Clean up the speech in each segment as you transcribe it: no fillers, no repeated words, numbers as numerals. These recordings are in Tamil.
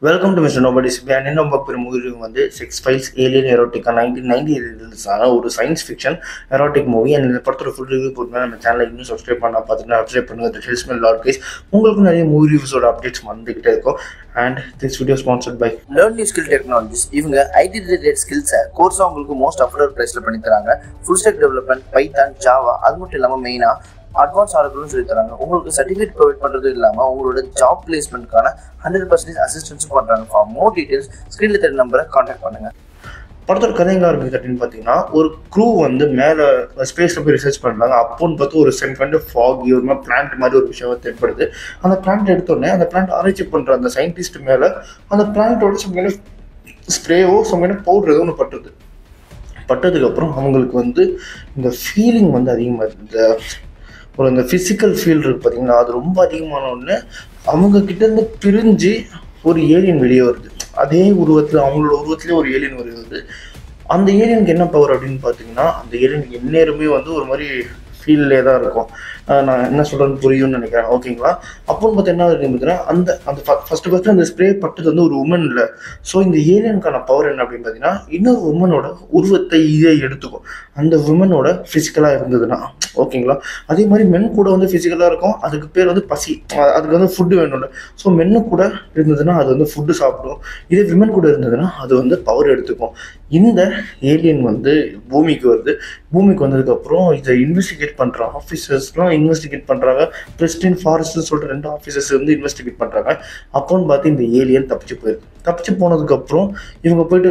Welcome to mister nobody's beyond. என்ன பார்க்குற மூவி வந்து செக்ஸ் ஃபைல்ஸ் ஏலியன் எரோட்டிக்கா 1990 ரிலீஸான ஒரு science fiction erotic movie. And இந்த படத்தோட ஃபுல் ரிவ்யூ போட்டுனா நம்ம சேனலை இன்னும் சப்ஸ்கிரைப் பண்ணா பார்த்தீங்கன்னா சப்ஸ்கிரைப் பண்ணுங்க. ஹெல்ஸ்மெல் லாட் கைஸ், உங்களுக்கு நிறைய மூவி ரிவ்யூஸோட அப்டேட்ஸ் வந்துகிட்டே இருக்கும். And this video sponsored by learn new skill technologies. இவங்க ஐடி ரிலேட்டட் ஸ்கில்ஸை கோர்ஸாக உங்களுக்கு மோஸ்ட் அஃபோர்டபுள் ப்ரைஸில் பண்ணி தராங்க. Full stack development, Python, Java, அது மட்டும் இல்லாமல் மெயினாக அட்வான்ஸ் ஆர்டர்களும் சொல்லி தராங்க. உங்களுக்கு சர்டிஃபிகேட் ப்ரொவைட் பண்ணுறது இல்லாமல் உங்களோட ஜாப் பிளேஸ்மெண்ட்கான 100% அசிஸ்டன்ஸும் பண்ணுறாங்க. ஃபார் மோர் டீட்டெயில்ஸ் ஸ்க்ரீனில் தெரிய நம்பரை கான்டாக்ட் பண்ணுங்கள். படத்தோட கதை எங்கே இருக்குது அப்படின்னு பார்த்தீங்கன்னா, ஒரு க்ரூ வந்து மேலே ஸ்பேஸில் போய் ரிசர்ச் பண்ணுறாங்க. அப்போன்னு பார்த்து ஒரு செகண்ட் ஃபாகி ஒரு மாதிரி பிளான்ட் மாதிரி ஒரு விஷயம் தென்படுது. அந்த பிளான்ட் எடுத்தோடனே அந்த பிளான்ட் ஆராய்ச்சி பண்ணுற அந்த சயின்டிஸ்ட் மேலே அந்த பிளான்ட்டோட சமையல ஸ்ப்ரேவோ சமையல பவுடர் ஏதோ ஒன்று பட்டதுக்கப்புறம் அவங்களுக்கு வந்து இந்த ஃபீலிங் வந்து அதிகமாக இந்த ஃபிசிக்கல் ஃபீல் இருக்குது பார்த்தீங்கன்னா, அது ரொம்ப அதிகமான ஒன்று. அவங்க கிட்டேருந்து பிரிஞ்சு ஒரு ஏலியன் வெளியே வருது. அதே உருவத்தில் அவங்களோட உருவத்திலே ஒரு ஏலியன் வருது. அந்த ஏலியனுக்கு என்ன பவர் அப்படின்னு பார்த்தீங்கன்னா, அந்த ஏலியனுக்கு எந்நேரமே வந்து ஒரு மாதிரி ஃபீல்லே தான் இருக்கும். நான் என்ன சொல்கிறேன்னு புரியும்னு நினைக்கிறேன். ஓகேங்களா? அப்போன்னு பார்த்து என்ன பார்த்தீங்கன்னா, அந்த ஃபஸ்ட்டு அந்த ஸ்ப்ரே பட்டது வந்து ஒரு உமன் இல்லை. ஸோ இந்த ஏலியனுக்கான பவர் என்ன அப்படின்னு பார்த்தீங்கன்னா, இன்னொரு உமனோட உருவத்தை இதே எடுத்துக்கும். அந்த உமனோட ஃபிசிக்கலாக இருந்ததுன்னா, ஓகேங்களா? அதே மாதிரி மென் கூட வந்து ஃபிசிக்கலாக இருக்கும். அதுக்கு பேர் வந்து பசி. அதுக்கு வந்து ஃபுட்டு வேணும்ல. ஸோ மென்னு கூட இருந்ததுன்னா அது வந்து ஃபுட்டு சாப்பிடும். இதே விமன் கூட இருந்ததுன்னா அது வந்து பவர் எடுத்துக்கும். இந்த ஏலியன் வந்து பூமிக்கு வருது. பூமிக்கு வந்ததுக்கப்புறம் இதை இன்வெஸ்டிகேட் பண்ணுற ஆஃபீஸர்ஸ்லாம் இன்வெஸ்டிகேட் பண்ணுறாங்க. பிரிஸ்டின் ஃபாரஸ்ட்னு சொல்லிட்டு 2 ஆஃபீஸர்ஸ் வந்து இன்வெஸ்டிகேட் பண்ணுறாங்க. அப்போன்னு பார்த்து இந்த ஏலியன் தப்பிச்சு போனதுக்கப்புறம் இவங்க போயிட்டு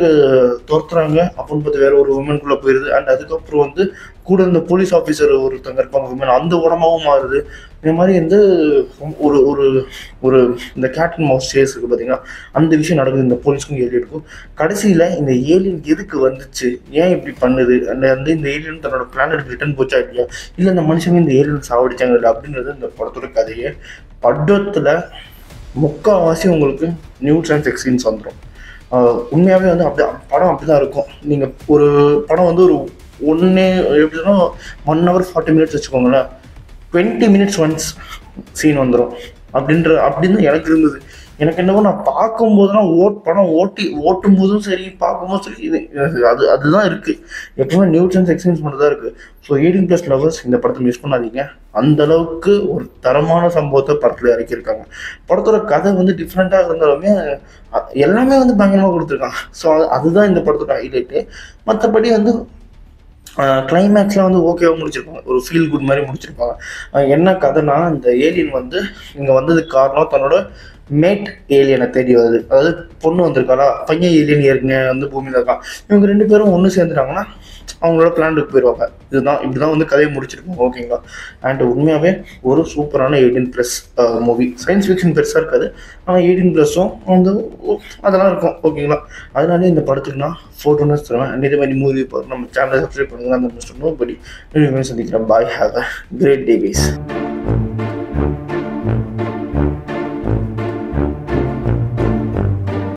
துரத்துறாங்க. அப்போன்னு பார்த்து வேற ஒரு உமனுக்குள்ளே போயிடுது. அண்ட் அதுக்கப்புறம் வந்து கூட இந்த போலீஸ் ஆஃபீஸர் ஒருத்தங்க இருப்பாங்க உமன், அந்த உடம்பாகவும் மாறுது. இந்த மாதிரி வந்து ஒரு ஒரு ஒரு இந்த கேட் அண்ட் மவுஸ் சேஸ் இருக்குது பார்த்தீங்கன்னா, அந்த விஷயம் நடக்குது இந்த போலீஸ்க்கும் ஏலியனுக்கும். கடைசியில் இந்த ஏலியன் எதுக்கு வந்துச்சு, ஏன் இப்படி பண்ணுது, அந்த இந்த ஏலியன் தன்னோட பிளானட் ரிட்டர்ன் போச்சா இல்லையா, இல்லை இந்த மனுஷங்க இந்த ஏலியன் சாவடிச்சாங்க இல்லை அப்படின்றது இந்த படத்தோட கதையே. படத்தில் முக்கால்வாசி உங்களுக்கு நியூஸ் அண்ட் செக்ஸ் சீன்ஸ் வந்துடும். உண்மையாகவே வந்து படம் அப்படி தான் இருக்கும். நீங்கள் ஒரு படம் வந்து ஒரு எப்படின்னா 1 hour 40 minutes வச்சுக்கோங்களேன், 20 minutes ஒன்ஸ் சீன் வந்துடும் அப்படின்னு எனக்கு இருந்தது. எனக்கு என்னவோ நான் பார்க்கும்போதுலாம் படம் ஓட்டும் போதும் சரி, பார்க்கும்போதும் சரி, அதுதான் இருக்குது. எப்பவுமே நியூஸ் அண்ட் செக்ஷன்ஸ் மட்டும் தான் இருக்குது. ஸோ 18+ லவர்ஸ் இந்த படத்தை மிஸ் பண்ணாதீங்க. அந்த அளவுக்கு ஒரு தரமான சம்பவத்தை படத்தில் இறக்கியிருக்காங்க. படத்தோட கதை வந்து டிஃப்ரெண்ட்டாக இருந்தாலுமே எல்லாமே வந்து பயங்கரமாக கொடுத்துருக்காங்க. ஸோ அதுதான் இந்த படத்தோட ஹைலைட்டு. மற்றபடி வந்து கிளைமேக்ஸ்லாம் வந்து ஓகேவாக முடிச்சிருப்பாங்க. ஒரு ஃபீல் குட் மாதிரி முடிச்சிருப்பாங்க. என்ன கதைனா, இந்த ஏலியன் வந்து இங்கே வந்ததுக்கு காரணம் தன்னோட மேட் ஏலியனை தேடி வருது. அதாவது பொண்ணு வந்திருக்காளா, பையன் ஏலியன் ஏற்கனவே வந்து பூமியில் இருக்கான். இவங்க 2 பேரும் ஒன்று சேர்ந்துட்டாங்கன்னா அவங்களோட பிளானுக்கு போயிடுவாங்க. இப்படிதான் வந்து கதையை முடிச்சிருக்காங்க. ஓகேங்களா? அண்ட் உண்மையாகவே ஒரு சூப்பரான 18+ மூவி. சயின்ஸ் ஃபிக்ஷன் பெருசாக இருக்காது, ஆனால் 18+ம் வந்து அதெல்லாம் இருக்கும். ஓகேங்களா? அதனாலே இந்த படத்துக்கு நான் 4 runners தருவேன். அண்ட் இதே மாதிரி மூவி நம்ம சேனலை சப்ஸ்கிரைப் பண்ணுங்க. அந்த மிஸ்டர் நோபடி சந்திக்கிறேன். Bye. Have a great day guys.